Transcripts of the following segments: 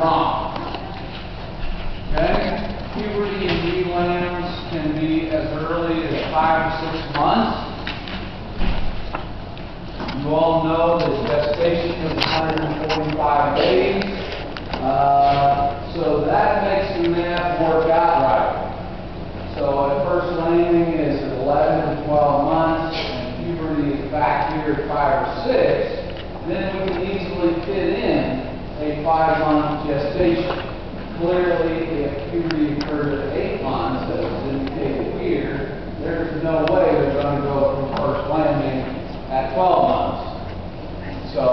wrong. Okay? Puberty in bee lambs can be as early as 5 to 6 months. You all know that gestation is 145 days. So that makes the math work out right. So at first landing is 11 to 12 months, and puberty is back here at 5 or 6. Then we can easily fit in a 5-month gestation. Clearly, if puberty occurred at 8 months, as is indicated here, there's no way they're going to go from first landing at 12 months. So,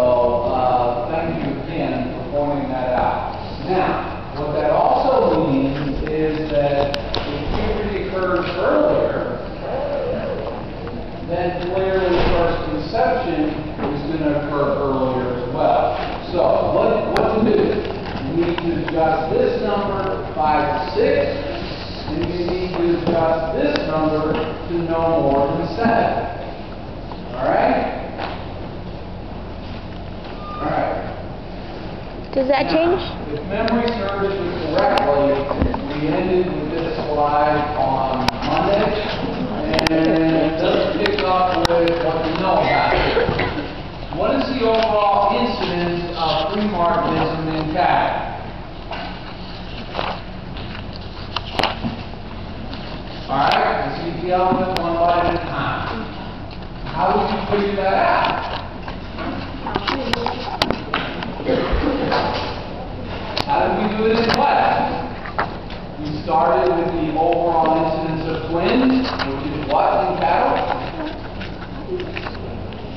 thank you again for pointing that out. Now, what that also means is that if puberty occurs earlier, then clearly first conception is going to occur earlier as well. So, what to do? You need to adjust this number 5 to 6, and you need to adjust this number to no more than 7. Alright? Alright. Does that change? If memory serves me correctly, we ended with this slide on Monday, and let's pick up with what we know about it. What is the overall incidence of pre-Martinism in cattle? Alright, let's keep the element one bite at a time. How would you figure that out? How did we do it in class? We started with the overall incidence of twins, which is what in cattle?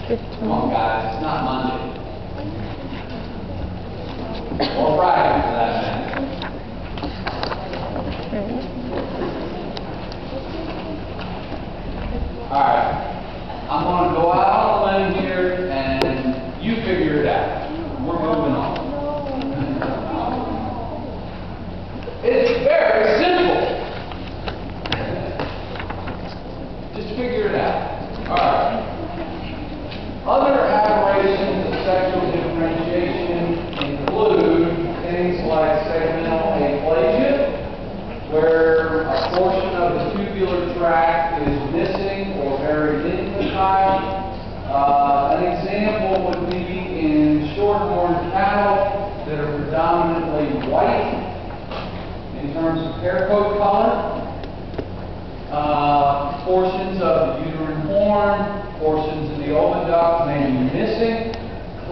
15. Come on, guys, it's not Monday. Or Friday, for that matter. Alright, I'm going to go out on a limb here, and you figure it out. We're moving on. It's very simple. Just figure it out. Alright. Other aberrations of sexual differentiation include things like segmental aplasia, where a portion of the tubular tract is missing or very infantile. An example would be in short-horned cattle that are predominantly white in terms of hair coat color. Portions of the uterine horn, portions of the oviduct may be missing.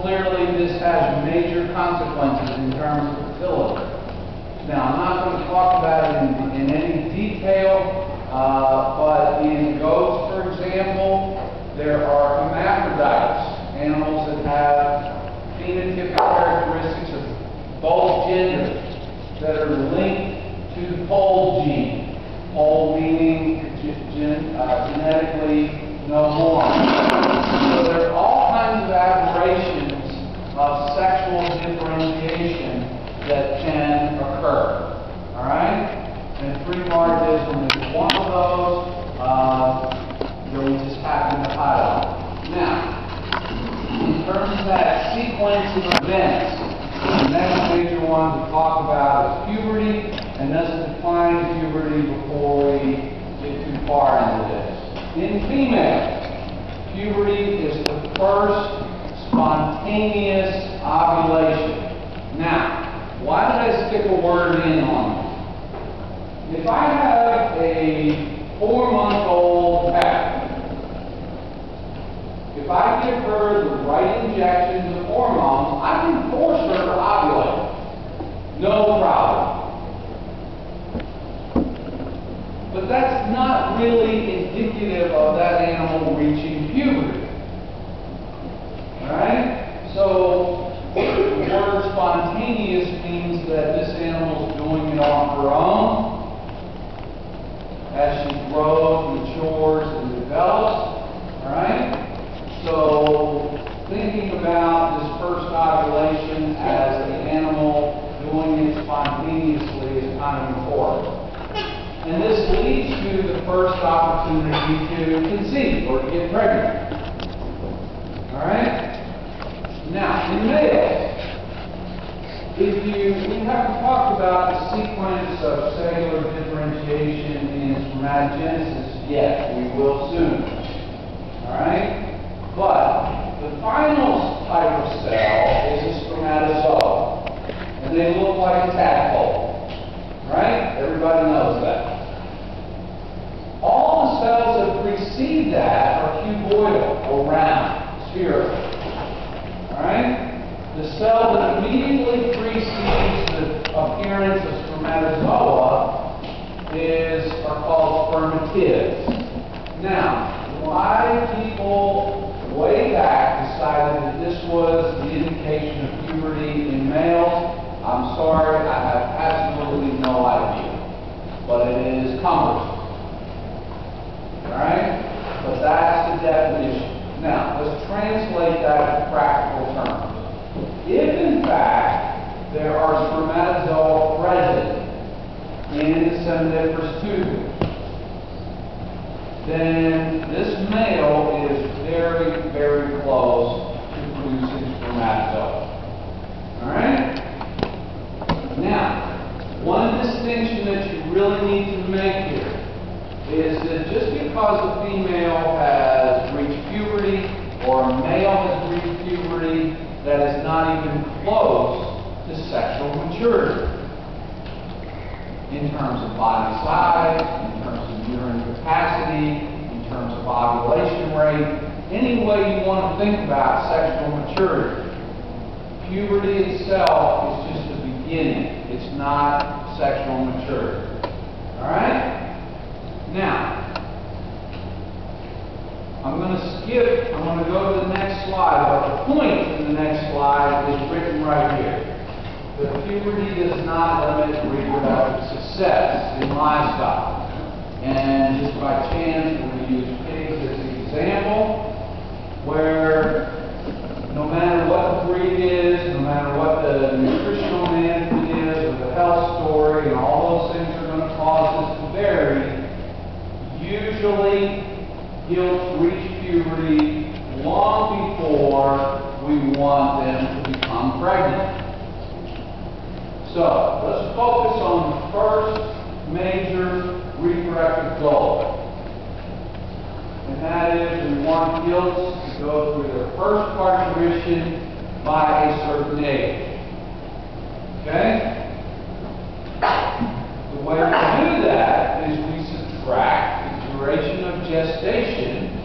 Clearly, this has major consequences in terms of fertility. Now, I'm not going to talk about it in any detail, but in goats, for example, there are hermaphrodites, animals that have phenotypic characteristics of both genders that are linked to the pole gene. Pole meaning genetically no horn. So there are all kinds of aberrations of sexual differentiation that can occur. Alright? And pre-Martinism is one of those. We just happen to highlight. Now, in terms of that sequence of events, the next major one to talk about is puberty, and let's define puberty before we get too far into this. In females, puberty is the first spontaneous ovulation. Now, why did I stick a word in on it? If I have a 4-month-old calf, if I give her the right injections of hormones, I can force her to ovulate. No problem. But that's not really indicative of that animal reaching puberty. Alright? So, the word spontaneous means that this animal is doing it on her own as she grows, matures, and develops. Alright? So, thinking about this first ovulation as the animal doing it spontaneously is kind of important. And this leads to the first opportunity to conceive or to get pregnant. Alright? Now, in males, We haven't talked about the sequence of cellular differentiation in spermatogenesis yet. We will soon. Alright? But the final type of cell is a spermatozoa. And they look like a tadpole. Right? Everybody knows that. All the cells that precede that are cuboidal, or round, spherical. Alright? The cell that immediately precedes the appearance of spermatozoa are called spermatids. Now, why people way back decided that this was the indication of puberty in males, I'm sorry, I have absolutely no idea. But it is cumbersome. Alright? But that's the definition. Now, let's translate that to practical terms. If, in fact, there are spermatozoa present in the seminiferous tubule, then this male is very, very close to producing spermatozoa. Alright? Now, one distinction that you really need to make here is that just because a female has reached puberty or a male has reached puberty, that is not even close to sexual maturity. In terms of body size, in terms of uterine capacity, in terms of ovulation rate, any way you want to think about sexual maturity. Puberty itself is just the beginning. It's not sexual maturity. Alright? Now, I'm going to go to the next slide, but the point in the next slide is written right here. That puberty does not limit reproductive success in livestock. And just by chance, we're going to use pigs as an example, where no matter what the breed is, no matter what the nutritional management is, or the health story, and all those things are going to cause this to vary, usually gilts reach puberty long before we want them to become pregnant. So, let's focus on the first major reproductive goal. And that is we want gilts to go through their first parturition by a certain age. Okay? The way we do that is we subtract duration of gestation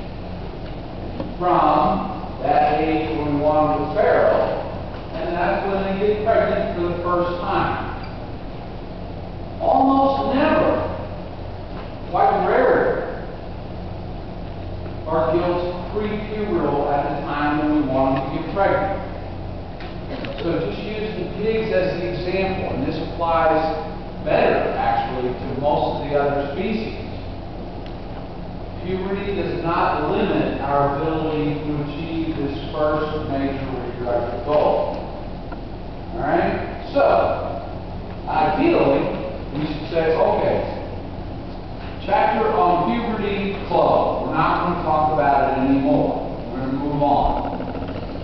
from that age when we want them to farrow, and that's when they get pregnant for the first time. Almost never, quite rarely, are gilts pre-pubertal at the time when we want them to get pregnant. So just using pigs as the example, and this applies better actually to most of the other species. Puberty does not limit our ability to achieve this first major reproductive goal. Alright? So, ideally, we should say, okay, chapter on puberty closed. We're not going to talk about it anymore. We're going to move on.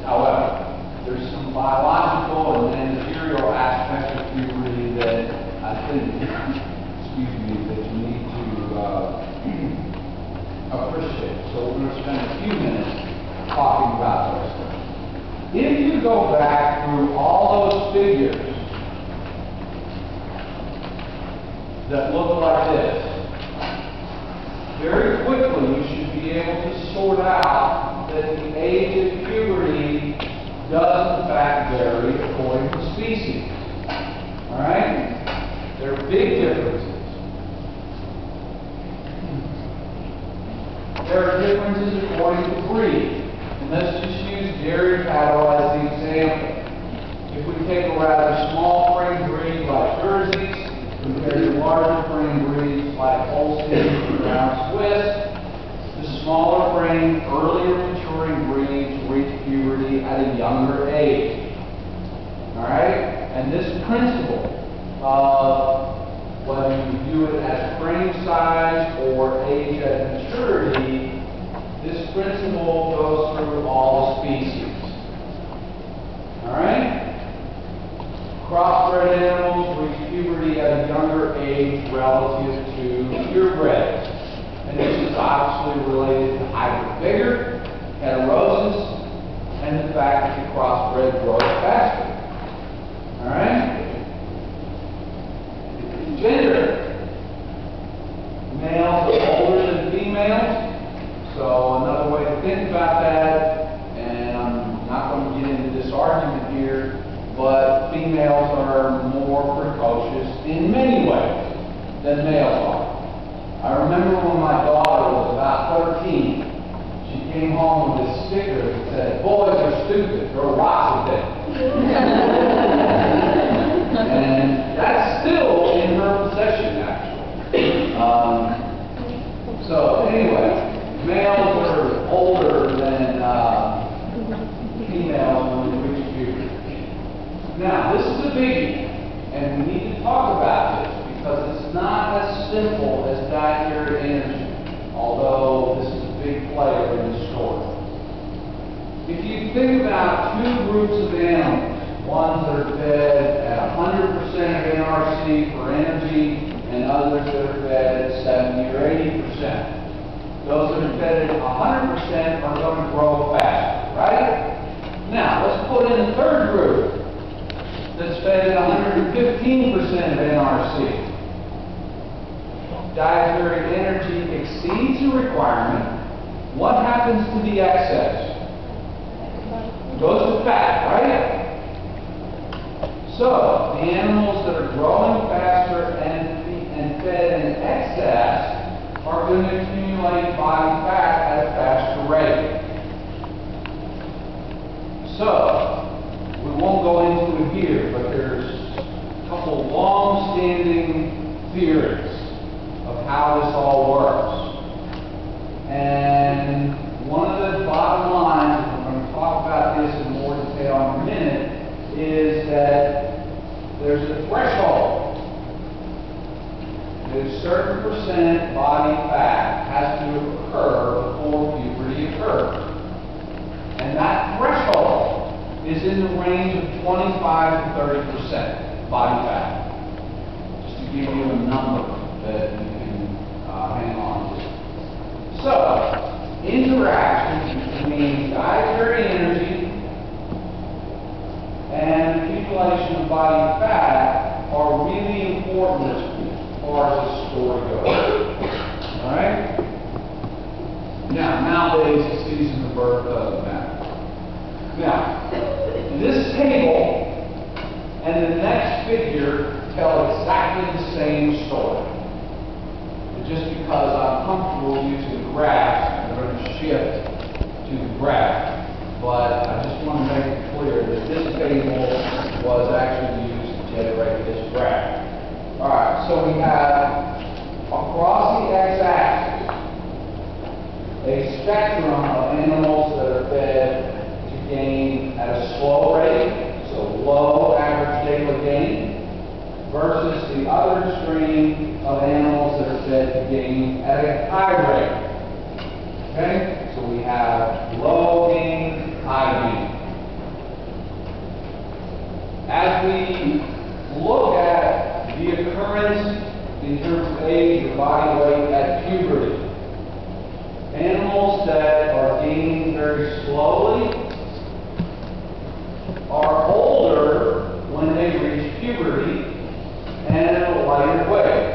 However, there's some biological and managerial aspects of puberty that I think, excuse me, that you need to appreciate. So we're going to spend a few minutes talking about those things. If you go back through all those figures that look like this, very quickly you should be able to sort out that the age of puberty does in fact vary according to species. Alright? There are big differences. There are differences according to breed. And let's just use dairy cattle as the example. If we take a rather small frame breed like Jerseys, compared to larger frame breeds like Holstein and Brown Swiss, the smaller frame, earlier maturing breeds reach puberty at a younger age. Alright? And this principle of whether you view it as frame size or age at maturity, this principle goes through all species. Alright? relative to purebreds. And this is obviously related to hybrid vigor, heterosis, and the fact that the crossbred grows faster. All right? Gender. Males are older than females. So another way to think about that, and I'm not going to get into this argument here, but females are more precocious in many ways than males are. I remember when my daughter was about 13, she came home with this sticker that said, "Boys are stupid, throw rocks at them." And that's still in her possession, actually. So anyway, males are older than females when they reach puberty. Now, this is a biggie, and we need to talk about this because it's not as simple as dietary energy, although this is a big player in the story. If you think about two groups of animals, ones that are fed at 100% of NRC for energy, and others that are fed at 70 or 80%. Those that are fed at 100% are going to grow faster, right? Now, let's put in the third group that's fed at 115% of NRC. Dietary energy exceeds the requirement. What happens to the excess? It goes to fat, right? So, the animals that are growing faster and fed in excess are going to accumulate body fat at a faster rate. So, we won't go into it here, but there's a couple long-standing theories of how this all works. And one of the bottom lines, and we're going to talk about this in more detail in a minute, is that there's a threshold. A certain percent body fat has to occur before puberty occurs. And that threshold is in the range of 25 to 30% body fat. Just to give you a number that you can hang on to. So, interactions between dietary energy and accumulation of body fat are really important as far as the story goes. Alright? Now, nowadays the season of birth doesn't matter. Now, this table and the next figure tell exactly the same story. But just because I'm comfortable using graphs, I'm going to shift to the graph. But I just want to make it clear that this table was actually used to generate this graph. Alright, so we have across the x-axis a spectrum of animals that are fed to gain at a slow rate, so low average daily gain, versus the other extreme of animals that are fed to gain at a high rate. Okay? So we have low gain, high gain. As we look at the occurrence in terms of age or body weight at puberty, animals that are gaining very slowly are older when they reach puberty and at a lighter weight.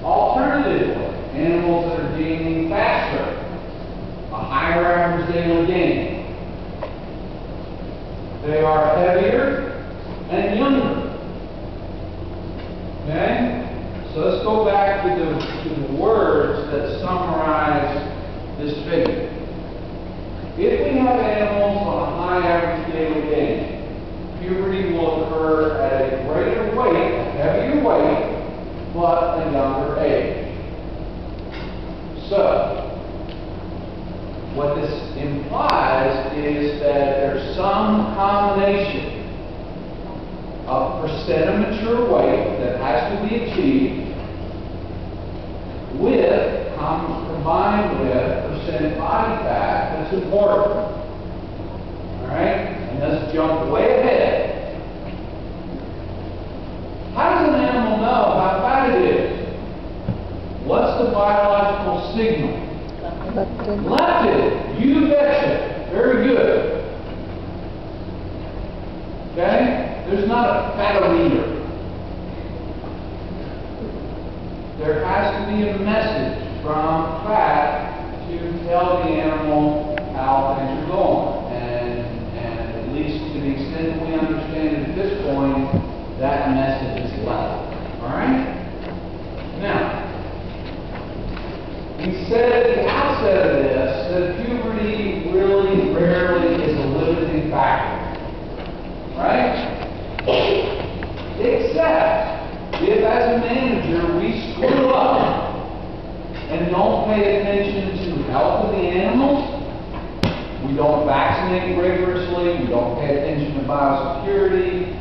Alternatively, animals that are gaining faster, a higher average daily gain. They are heavier and younger. Okay? So let's go back to the words that summarize this figure. If we have animals on a high average daily gain, puberty will occur at a greater weight, a heavier weight, but a younger age. So, what this implies is that there's some combination of percent of mature weight that has to be achieved with, combined with percent body fat that's important. Alright? And let's jump way ahead. How does an animal know how fat signal? Leptin. You betcha. Very good. Okay? There's not a fatometer. There has to be a message from fat to tell the animal how things are going. And at least to the extent that we understand it at this point, that message is left. Alright? Now, we said at the outset of this that puberty really rarely is a limiting factor. Right? Except if as a manager we screw up and don't pay attention to the health of the animals, we don't vaccinate rigorously, we don't pay attention to biosecurity,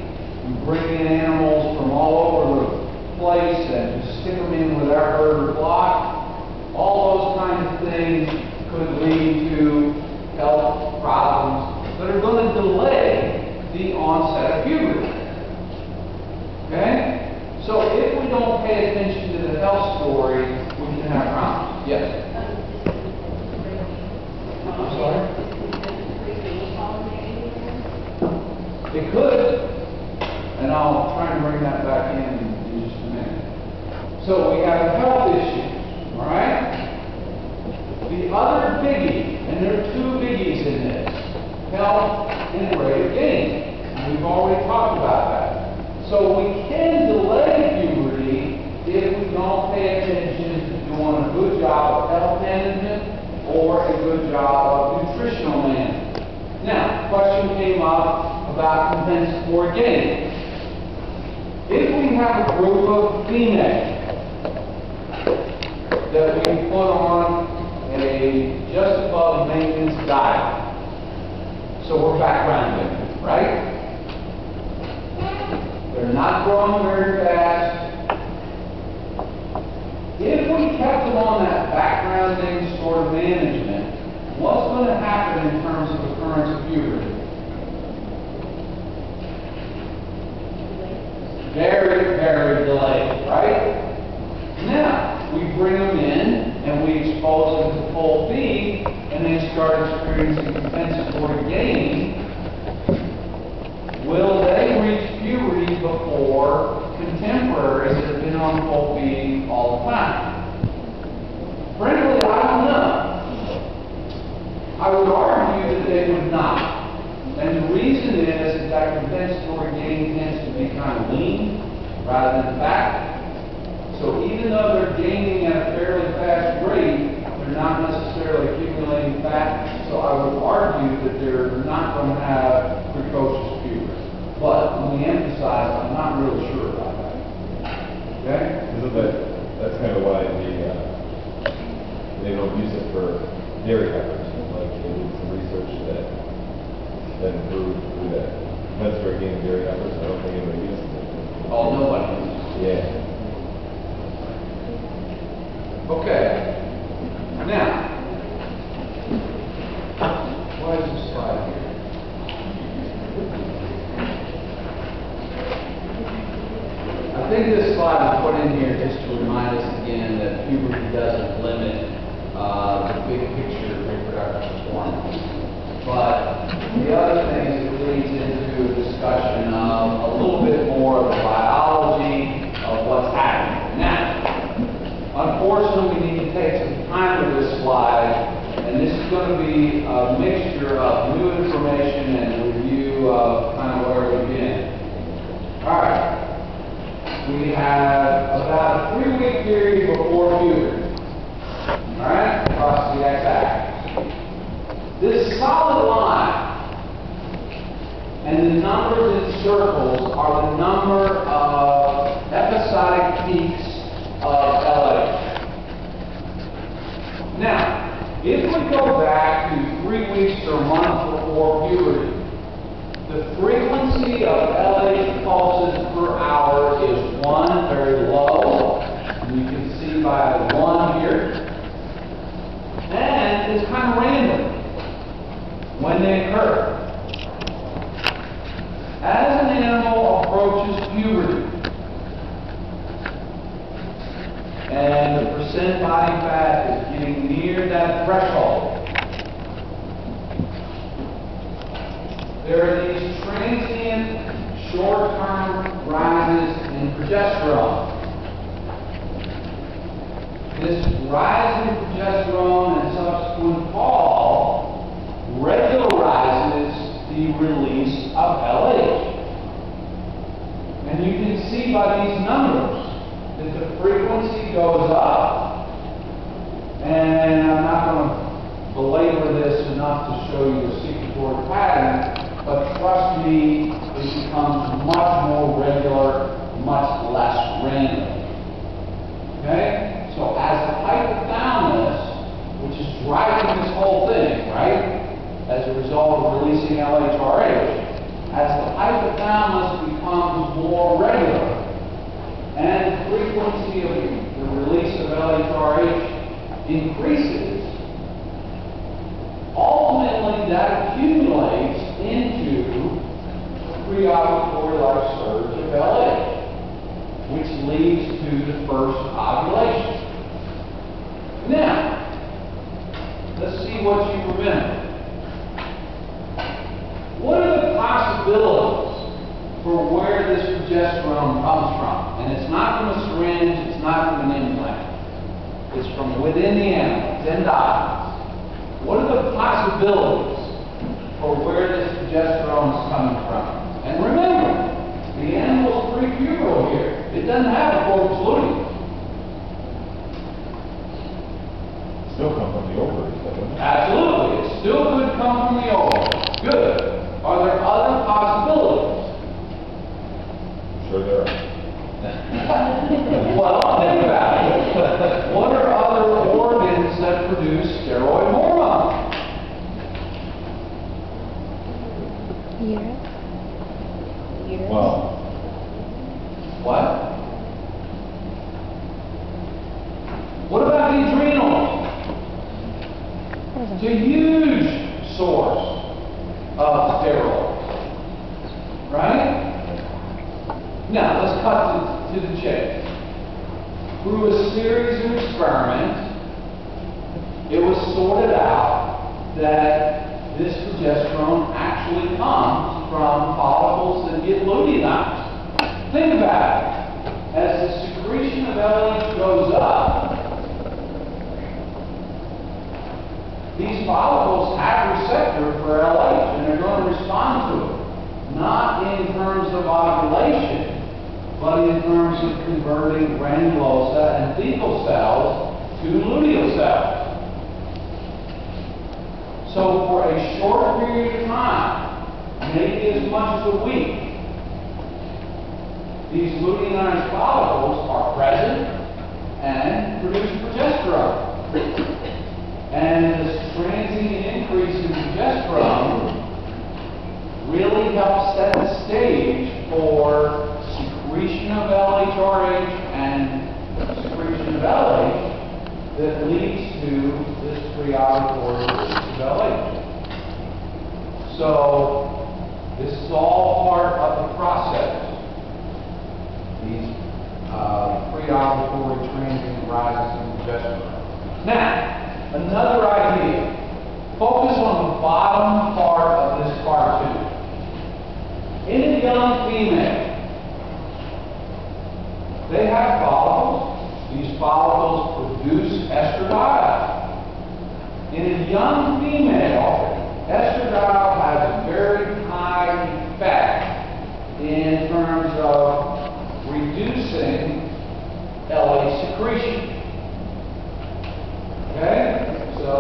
we bring in animals from all over the place and just stick them in with our herd or flock, all those kinds of things could lead to health problems that are going to delay the onset of puberty. Okay? So if we don't pay attention to the health story, we can have problems. Yes? I'm sorry? It could. And I'll try and bring that back in just a minute. So we have health issues. Alright? The other biggie, and there are two biggies in this, health and rate of gain. We've already talked about that. So we can delay puberty if we don't pay attention to doing a good job of health management or a good job of nutritional management. Now, question came up about compensatory gain. If we have a group of females that we put on a just above maintenance diet, so we're backgrounding, right? They're not growing very fast. If we kept them on that backgrounding sort of management, what's going to happen in terms of occurrence of puberty? Very, very delayed, right? Now, we bring them in and we expose them to full feed and they start experiencing compensatory gain. Will they reach puberty before contemporaries that have been on full feed all the time? Frankly, I don't know. I would argue that they would not. And the reason is that compensatory gain tends to be kind of lean rather than fat. So even though they're gaining at a fairly fast rate, they're not necessarily accumulating fat. So I would argue that they're not going to have precocious puberty. But let me emphasize, I'm not really sure about that. Okay? That's kind of why they don't use it for dairy heifers. Like they did some research that improved through that compensatory gain of dairy heifers. I don't think anybody uses it. Oh, nobody uses it. Yeah. Okay. Now, why is this slide here? I think this slide is put in here just to remind us again that puberty doesn't limit the big picture of reproductive performance. But the other thing is it leads into a discussion of a little bit more of the biology of what's happening. Now, unfortunately, we need to take some time with this slide, and this is going to be a mixture of new information and a review of kind of where we've been. All right. We have about a 3-week period before puberty. All right, across the x-axis. This solid line and the numbers in circles are the number of episodic peaks of LH. Now, if we go back to 3 weeks or a month before puberty, the frequency of LH pulses per hour is 1, very low. And you can see by the 1 here. And it's kind of random when they occur. As an animal approaches puberty, and the percent body fat is getting neared that threshold. There are these transient, short-term rises in progesterone. This rise in progesterone and subsequent fall regularizes the release of LH. And you can see by these numbers that the frequency goes up. And I'm not going to belabor this enough to show you the secretory pattern, but trust me, it becomes much more regular, much less random. Okay? So as the hypothalamus, which is driving this whole thing, right, as a result of releasing LHRH, as the hypothalamus becomes more regular and the frequency of the release of LHRH increases, ultimately that accumulates into preovulatory-like surge of LH, which leads to the first ovulation. Now, let's see what you remember. What are the possibilities for where this progesterone comes from? And it's not from a syringe, it's not from an implant. It's from within the animal, it's endogenous. What are the possibilities for where this progesterone is coming from? And remember, the animal's prepubertal here. It doesn't have a corpus luteum. Still come from the ovaries, doesn't it? Absolutely. It still could come from the ovaries. Good. Are there other possibilities? Sure there are. Well, think about it. What are other organs that produce steroid hormone? Uterus. Well, What? What about the adrenals? It's a huge source of steroids, right? Now, let's cut to the chase. Through a series of experiments, it was sorted out that this progesterone actually comes from follicles that get luteinized. Think about it. As the secretion of LH goes up, these follicles have receptor for LH, and they're going to respond to it. Not in terms of ovulation, but in terms of converting granulosa and thecal cells to luteal cells. So for a short period of time, maybe as much as a week, these luteinized follicles are present and produce progesterone. And this transient increase in progesterone really helps set the stage for secretion of LHRH and secretion of LH that leads to this preovulatory release of LH. So this is all part of the process. These preovulatory transient rises in progesterone. Now, another idea. Focus on the bottom part of this cartoon. In a young female, they have follicles. These follicles produce estradiol. In a young female, estradiol has a very high effect in terms of reducing LH secretion. Okay? So,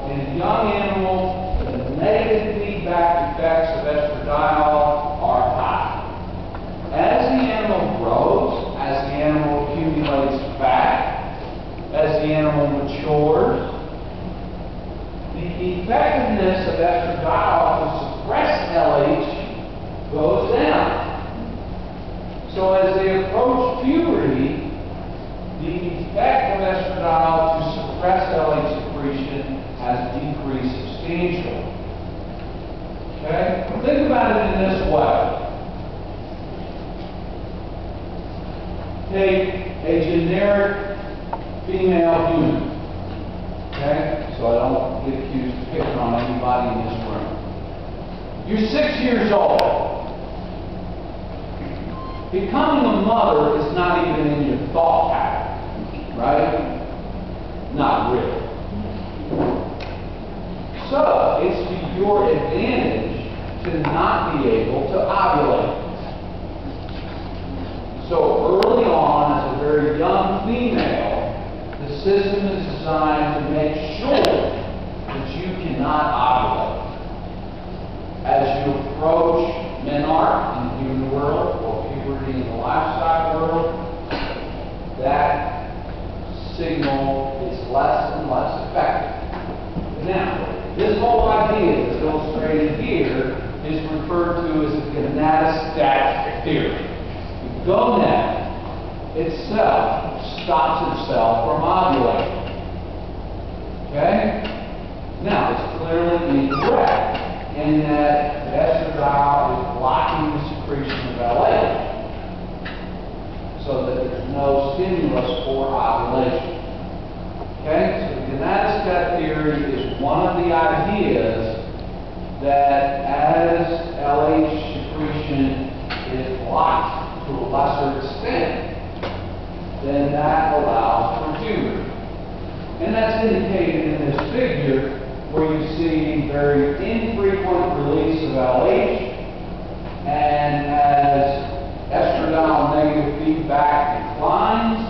in young animals, the negative feedback effects of estradiol are high. As the animal grows, as the animal accumulates fat, as the animal matures, the effectiveness of estradiol to suppress LH goes down. So as they approach puberty, the effect of estradiol to suppress LH secretion has decreased substantially. Okay? Think about it in this way. Take a generic female human. Okay? So I don't get accused of picking on anybody in this room. You're 6 years old. Becoming a mother is not even in your thought pattern, right? Not really. So, it's to your advantage to not be able to ovulate. So, early on, as a very young female, the system is designed to make sure that you cannot ovulate. As you approach menarche in the human world, or puberty in the livestock world, that signal is less and less effective. Now, this whole idea that's illustrated here is referred to as the gonadostat theory. The gonad itself stops itself from ovulating. Okay? Now, it's clearly incorrect in that the estradiol is blocking the secretion of LH, so that there's no stimulus for ovulation. Okay? So the gonadostat theory is one of the ideas that as LH secretion is blocked to a lesser extent, then that allows for puberty. And that's indicated in this figure where you see very infrequent release of LH, and as estradiol negative feedback declines,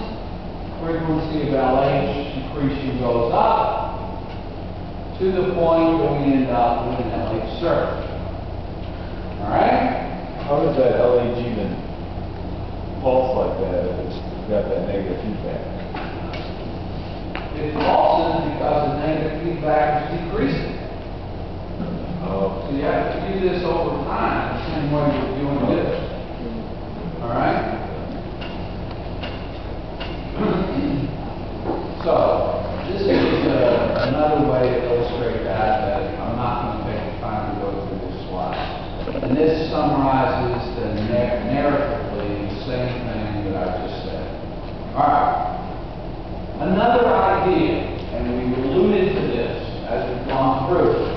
frequency of LH secretion goes up to the point where we end up with an LH surge. Alright? How does that LH even pulse like that if it's got that negative feedback? It pulses because the negative feedback is decreasing. Oh. So you have to do this over time, the same way you're doing this. Alright? So, this is another way to illustrate that I'm not going to take the time to go through this slide. And this summarizes narratively the same thing that I just said. Alright. Another idea, and we've alluded to this as we've gone through,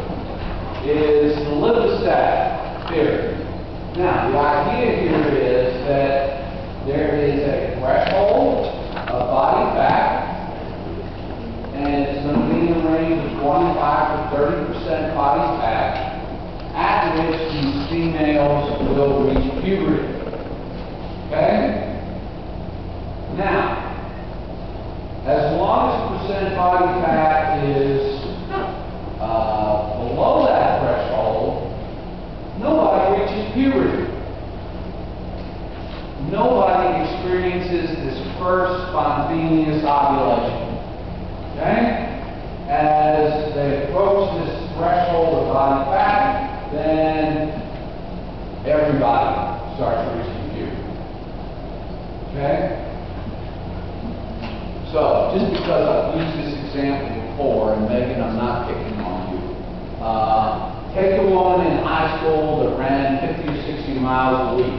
is the lipostat theory. Now, the idea here is that there is a threshold of body fat, and it's going to be in the range of 25 to 30% body fat, at which these females will reach puberty. Okay? Now, as long as the percent body fat is below that threshold, nobody reaches puberty. Nobody experiences this first spontaneous ovulation. Okay? As they approach this threshold of body fat, then everybody starts reaching puberty. Okay? So, just because I've used this example before, and Megan, I'm not picking on you. Take a woman in high school that ran 50 or 60 miles a week,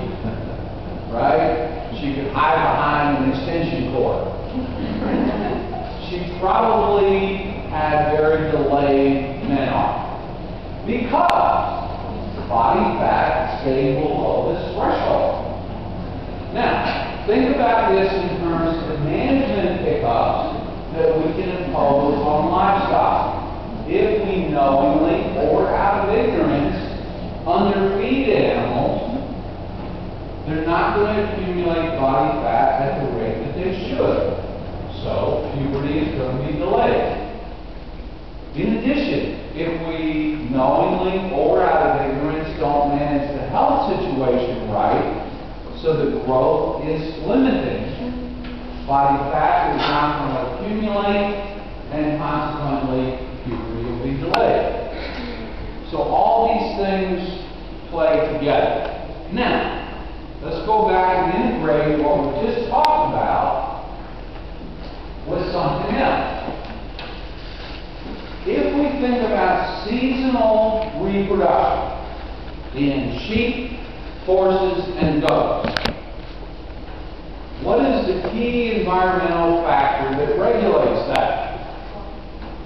right? She could hide behind an extension cord. She probably had very delayed menarche because body fat stayed below this threshold. Now, think about this in terms of the management pickups that we can impose on livestock. If we knowingly or out of ignorance underfeed animals, they're not going to accumulate body fat at the rate that they should. So, puberty is going to be delayed. In addition, if we knowingly or out of ignorance don't manage the health situation right, so the growth is limited, body fat is not going to accumulate, and consequently, puberty will be delayed. So all these things play together. Now, let's go back and integrate what we just talked about with something else. If we think about seasonal reproduction in sheep, horses, and goats, what is the key environmental factor that regulates that?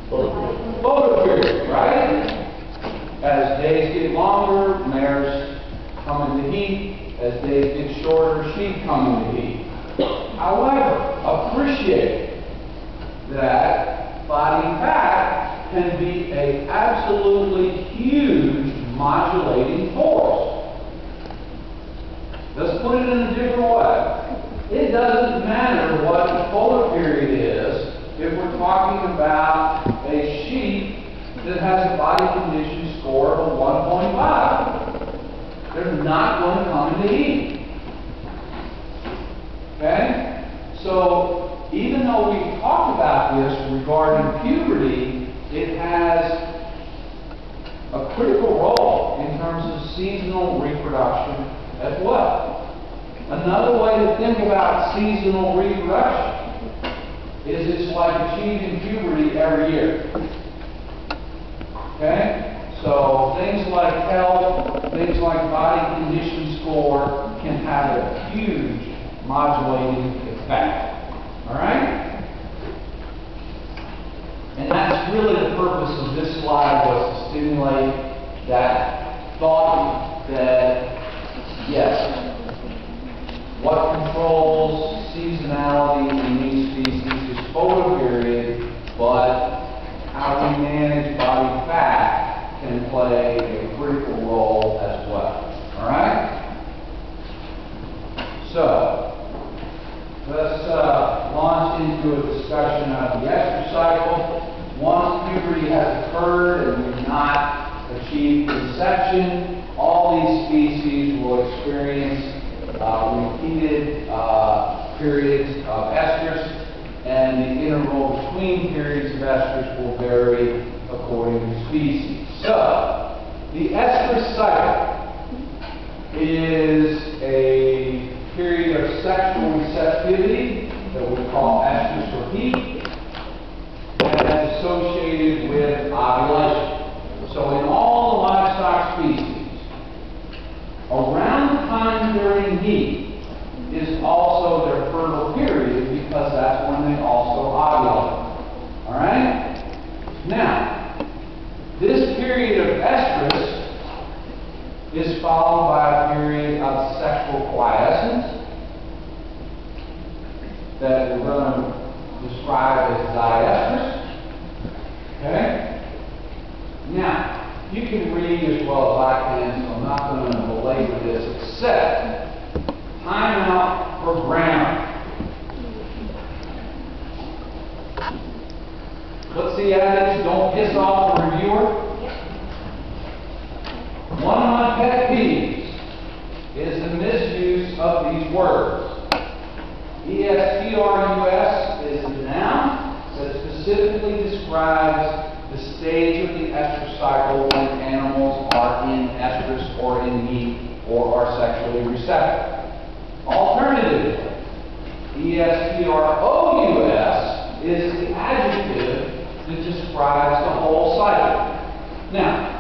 Photosynthesis. as days get longer, mares come into heat. As days get shorter, sheep come into heat. However, appreciate that body fat can be an absolutely huge modulating force. Let's put it in a different way. It doesn't matter what the polar period is if we're talking about a sheep that has a body condition score of 1.5. They're not going to come into heat. Okay? So, even though we've talked about this regarding puberty, it has a critical role in terms of seasonal reproduction as well. Another way to think about seasonal reproduction is it's like achieving puberty every year. Okay? So things like health, things like body condition score can have a huge modulating effect. Alright? And that's really the purpose of this slide, was to stimulate that thought that, yes, what controls seasonality in these species is photo period, but how we manage body fat can play a critical role as well. Alright? So, let's launch into a discussion of the estrous cycle. Once puberty has occurred and we've not achieved conception, all these species will experience repeated periods of estrus, and the interval between periods of estrus will vary according to species. So, the estrus cycle is a period of sexual receptivity that we call estrus or heat, that is associated with ovulation. So in all the livestock species, around the time during heat is also their fertile period, because that's when they also ovulate. Alright? Now, this period of estrus is followed by a period of sexual quiescence that we're going to describe as diestrus. Okay? Now, you can read as well as I can, so I'm not going to belabor this, except time out for grammar. What's the adage? Don't piss off the reviewer. One of my pet peeves is the misuse of these words. ESTRUS is a noun that specifically describes the stage of the estrous cycle when animals are in estrus or in heat or are sexually receptive. Alternatively, ESTROUS is the adjective that describes the whole cycle. Now,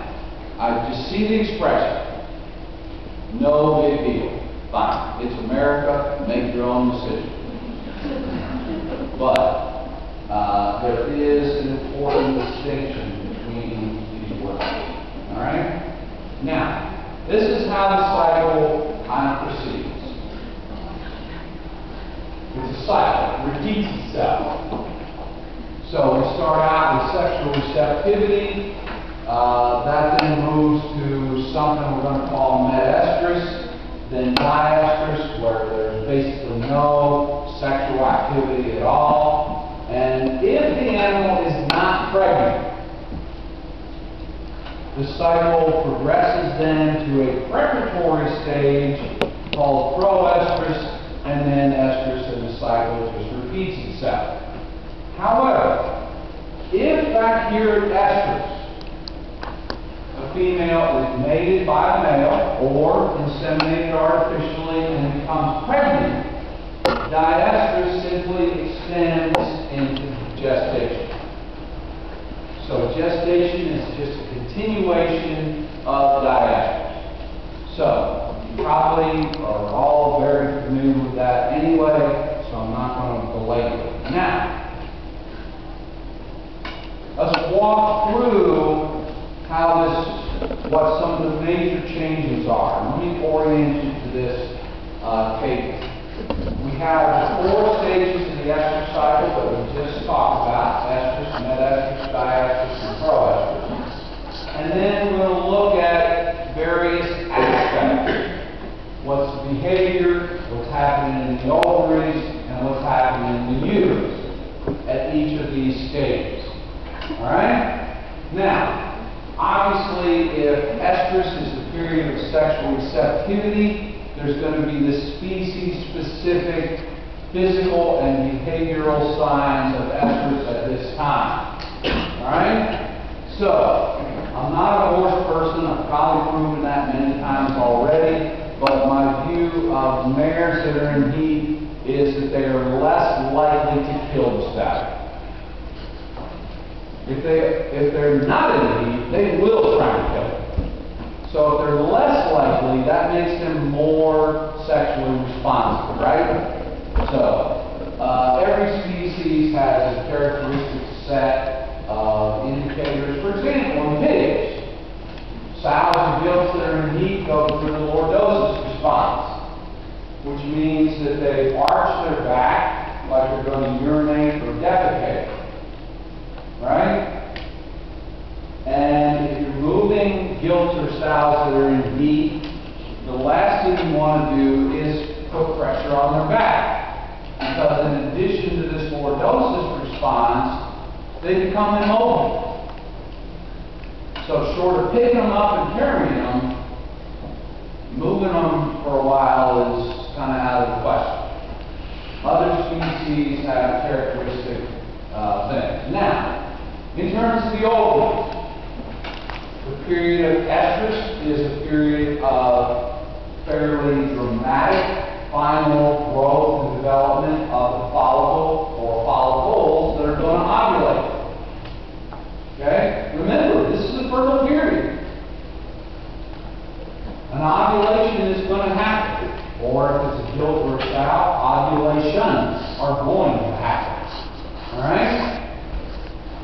I just see the expression. No big deal. Fine. It's America. Make your own decision. But there is an important distinction between these words. Alright? Now, this is how the cycle kind of proceeds. It's a cycle. It repeats itself. So we start out with sexual receptivity. That then moves to something we're going to call metaestrus, then diestrus, where there's basically no sexual activity at all. And if the animal is not pregnant, the cycle progresses then to a preparatory stage called proestrus, and then estrus, and the cycle just repeats itself. However, if back here at estrus, a female is mated by a male or inseminated artificially and becomes pregnant, diestrus simply extends into gestation. So gestation is just a continuation of diestrus. So you probably are all very familiar with that anyway, so I'm not going to belabor it. Now, let's walk through how this what some of the major changes are. Let me orient you to this table. We have the 4 stages of the estrus cycle that we just talked about: estrus, metaestrus, diestrus, and proestrus. And then we're going to look at various aspects. What's the behavior, what's happening in the ovaries, and what's happening in the uterus at each of these stages. Alright? Now, obviously, if estrus is the period of sexual receptivity, there's going to be the species-specific physical and behavioral signs of estrus at this time. Alright? So, I'm not a horse person. I've probably proven that many times already. But my view of mares that are in heat is that they are less likely to kill the stallion. If they're not in the heat, they will try to kill it. So if they're less likely, that makes them more sexually responsive, right? So every species has a characteristic set of indicators. For example, in pigs, sows and gilts that are in heat go through the lordosis response, which means that they arch their back like they're going to urinate or defecate. Right? And if you're moving gilts or sows that are in heat, the last thing you want to do is put pressure on their back. Because in addition to this lordosis response, they become immobile. So short of picking them up and carrying them, moving them for a while is kind of out of the question. Other species have characteristic things. Now, in terms of the ovaries, the period of estrus is a period of fairly dramatic final growth and development of the follicle or follicles that are going to ovulate. Okay? Remember, this is the fertile period. An ovulation is going to happen. Or if it's a gilt or a sow, ovulations are going to happen. Alright?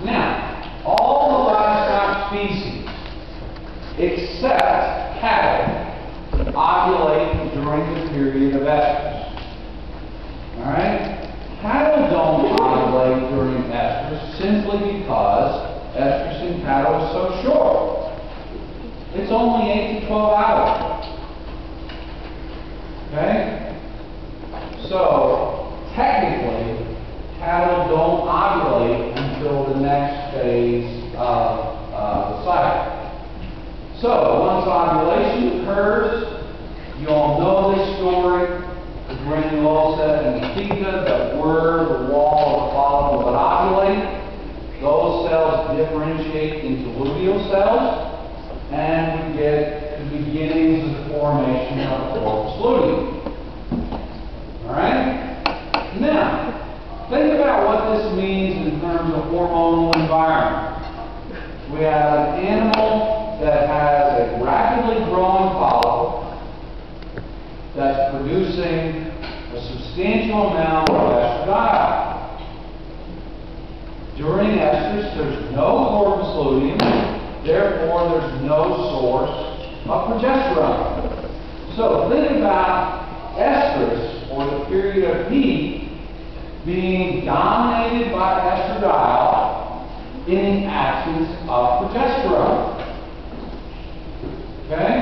Now, all the livestock species, except cattle, ovulate during the period of estrus. Alright? Cattle don't ovulate during estrus simply because estrus in cattle is so short. It's only 8 to 12 hours. Okay? So, technically, cattle don't ovulate until the next phase of the cycle. So, once ovulation occurs, you all know this story, the granulosa and the theca that were the wall of the follicle that ovulate. Those cells differentiate into luteal cells, and we get the beginnings of the formation of the corpus luteum. Alright? Now, think about what this means in terms of hormonal environment. We have an animal that has a rapidly growing follicle that's producing a substantial amount of estradiol. During estrus, there's no corpus luteum, therefore there's no source of progesterone. So think about estrus, or the period of heat, being dominated by estradiol in the absence of progesterone. Okay?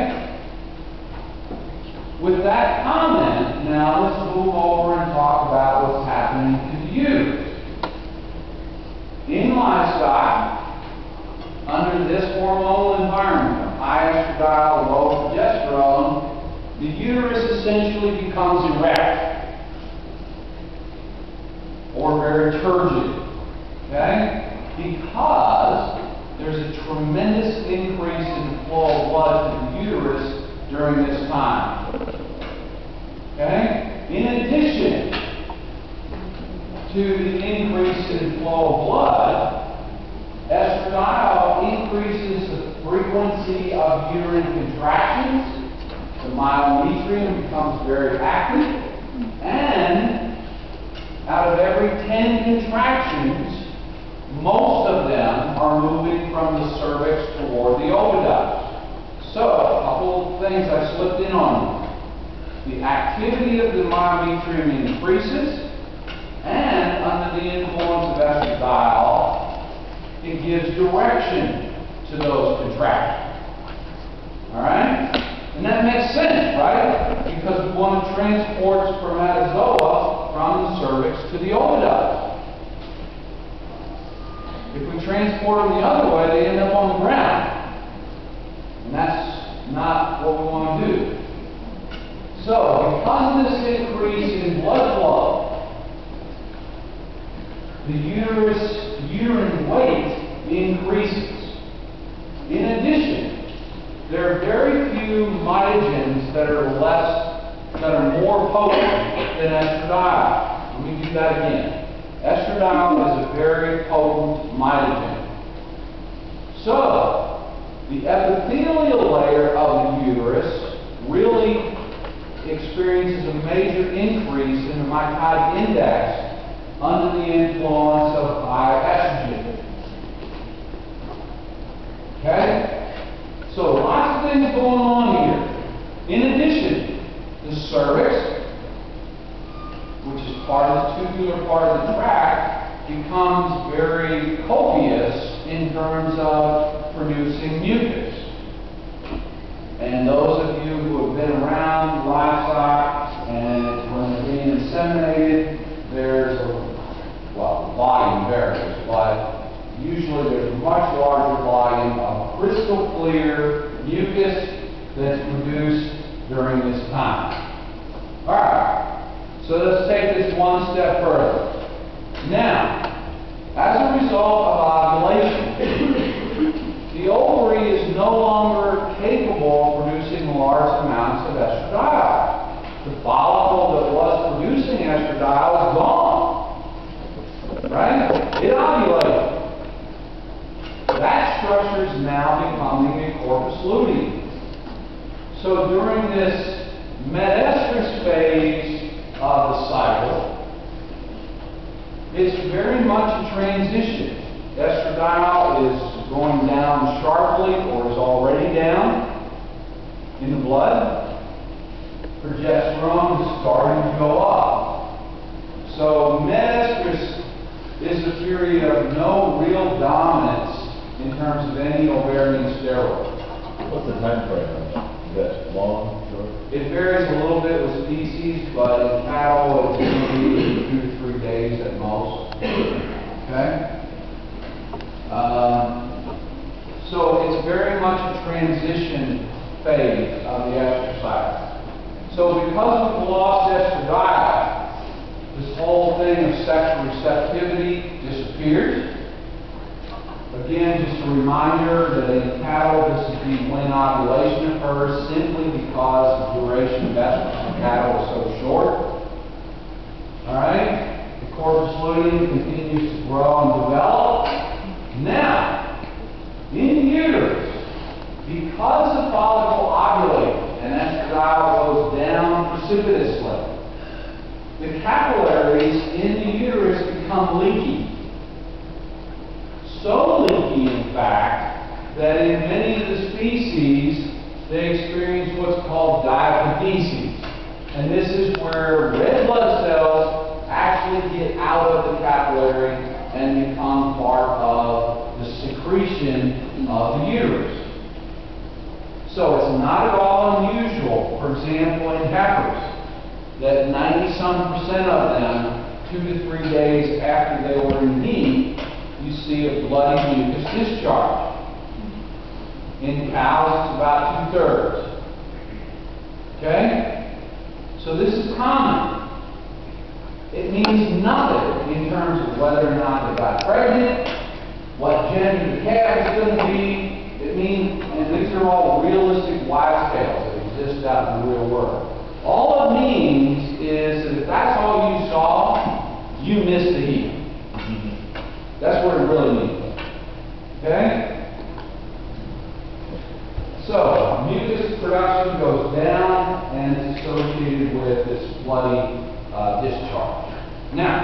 With that comment, now let's move over and talk about what's happening to the uterus. In livestock, under this hormonal environment of high estradiol, low progesterone, the uterus essentially becomes erect or very turgid. Okay? Because there's a tremendous increase in the flow of blood to the uterus during this time. Okay? In addition to the increase in flow of blood, estradiol increases the frequency of uterine contractions. The myometrium becomes very active, and out of every 10 contractions, most of them are moving from the cervix toward the oviduct. So, a couple of things I slipped in on you. The activity of the myometrium increases, and under the influence of estradiol, it gives direction to those contractions. Alright? And that makes sense, right? Because we want to transport spermatozoa from the cervix to the oviduct. If we transport them the other way, they end up on the ground. And that's not what we want to do. So, because of this increase in blood flow, the uterine weight increases. In addition, there are very few mitogens that are more potent than estradiol. Let me do that again. Estradiol is a very potent mitogen. So, the epithelial layer of the uterus really experiences a major increase in the mitotic index under the influence of high estrogen. Okay? So, lots of things going on here. In addition, the cervix, which is part of the tubular part of the tract, becomes very copious in terms of producing mucus. And those of you who have been around livestock and when they're being inseminated, there's the volume varies, but usually there's a much larger volume of crystal clear mucus that's produced during this time. Alright, so let's take this one step further. Now, as a result of ovulation, the ovary is no longer capable of producing large amounts of estradiol. The follicle that was producing estradiol is gone. Right? It ovulated. That structure is now becoming a corpus luteum. So during this metaestrus phase of the cycle, it's very much a transition. Estradiol is going down sharply or is already down in the blood. Progesterone is starting to go up. So metaestrus is a period of no real dominance in terms of any ovarian steroid. What's the time frame on that? Is that long, short? It varies a little bit with species, but in cattle it's going to be 2 to 3 days at most. Okay? So it's very much a transition phase of the estrous cycle. So because we've lost estradiol, this whole thing of sexual receptivity disappears. Again, just a reminder that in cattle, this is when ovulation occurs simply because the duration of estrus in cattle is so short. Alright? The corpus luteum continues to grow and develop. Now, in uterus, because the follicle ovulates and estradiol goes down precipitously, the capillaries in the uterus become leaky. So leaky, in fact, that in many of the species, they experience what's called diapedesis. And this is where red blood cells actually get out of the capillary and become part of the secretion of the uterus. So it's not at all unusual, for example, in heifers, that 90-some% of them, 2 to 3 days after they were in heat, you see a bloody mucus discharge. In cows, it's about 2/3. Okay? So this is common. It means nothing in terms of whether or not they got pregnant, what gender the calf is going to be. It means, and these are all realistic wives' tales that exist out in the real world. All it means is that if that's all you saw, you missed the heat. That's what it really means. Okay? So, mucus production goes down and it's associated with this bloody discharge. Now,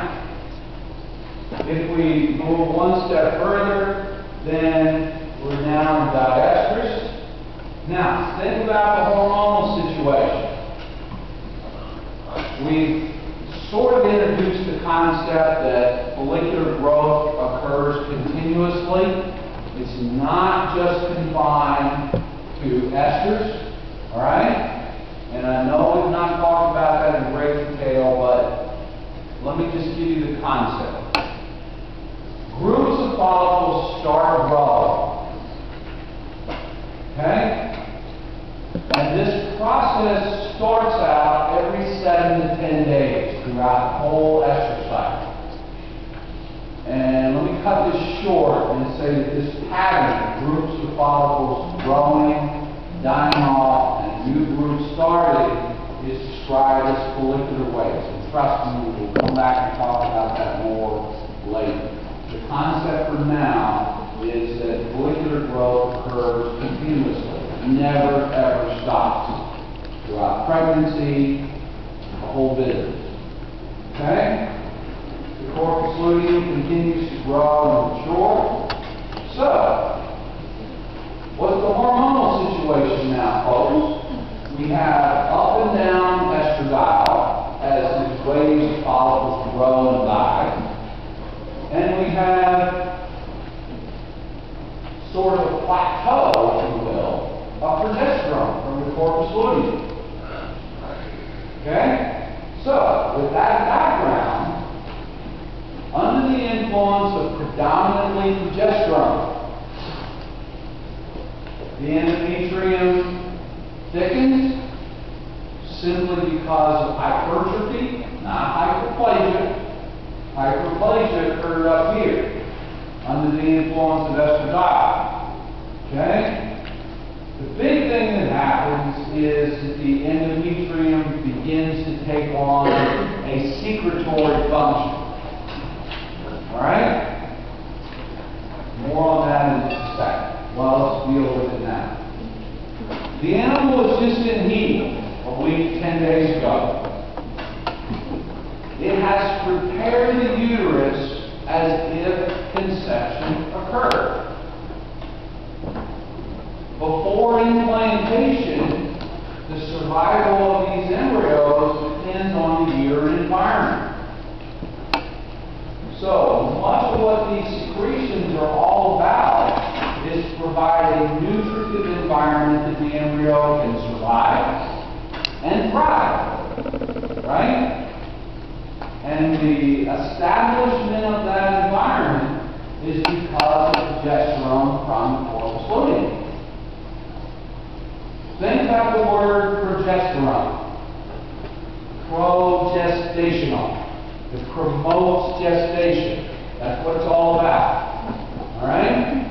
if we move one step further, then we're now in diestrus. Now, think about the hormonal situation. We've sort of introduced the concept that follicular growth occurs continuously. It's not just confined to esters, all right? And I know we've not talked about that in great detail, but let me just give you the concept. Groups of follicles start growing, okay? And this process starts out every 7 to 10 days throughout the whole ester cycle. And let me cut this short and say that this pattern, groups of follicles growing, dying off, and new groups starting, is described as follicular waves. And trust me, we'll come back and talk about that more later. The concept for now is that follicular growth occurs continuously, never ever stops, throughout pregnancy, the whole business. Okay? The corpus luteum continues to grow and mature. So, what's the hormonal situation now, folks? We have up and down estradiol as these waves of follicles grow and die. And we have sort of a plateau, if you will, of progesterone from the corpus luteum. Okay? So, with that background, under the influence of predominantly progesterone, the endometrium thickens simply because of hypertrophy, not hyperplasia. Hyperplasia occurred up here under the influence of estradiol. Okay? The big thing that happens is that the endometrium begins to take on a secretory function. Alright? More on that in just a second. Well, let's deal with it now. The animal was just in heat a week, 10 days ago. It has prepared the uterus as if conception occurred. Before implantation, the survival of these embryos depends on the uterine environment. So, much of what these secretions are all about is to provide a nutritive environment that the embryo can survive and thrive, right? And the establishment of that environment is because of progesterone from the corpus luteum. Think about the word progesterone. Progestational. It promotes gestation. That's what it's all about. Alright?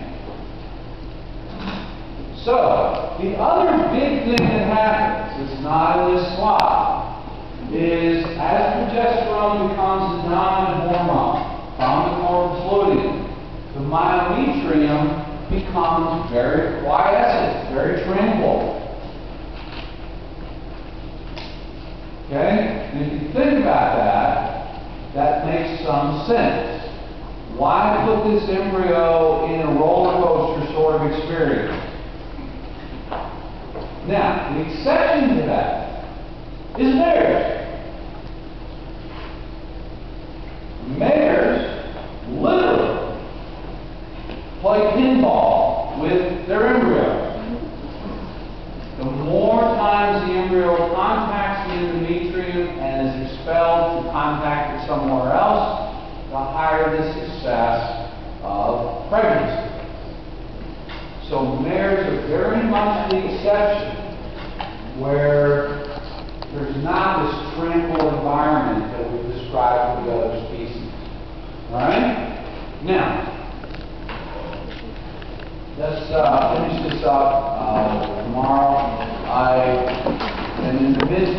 So, the other big thing that happens, it's not in this slide, is as progesterone becomes the dominant hormone from the corpus luteum, the myometrium becomes very quiescent, very tranquil. Okay? And if you think about that, that makes some sense. Why put this embryo in a roller coaster sort of experience? Now, the exception to that is mares. Mares literally play pinball with their embryo. The more times the embryo contacts the endometrium and is expelled to contact it somewhere else, the higher the success of pregnancy. So mares are very much the exception where there's not this tranquil environment that we've described with the other species. Alright? Now, let's finish this up tomorrow. I am in the midst of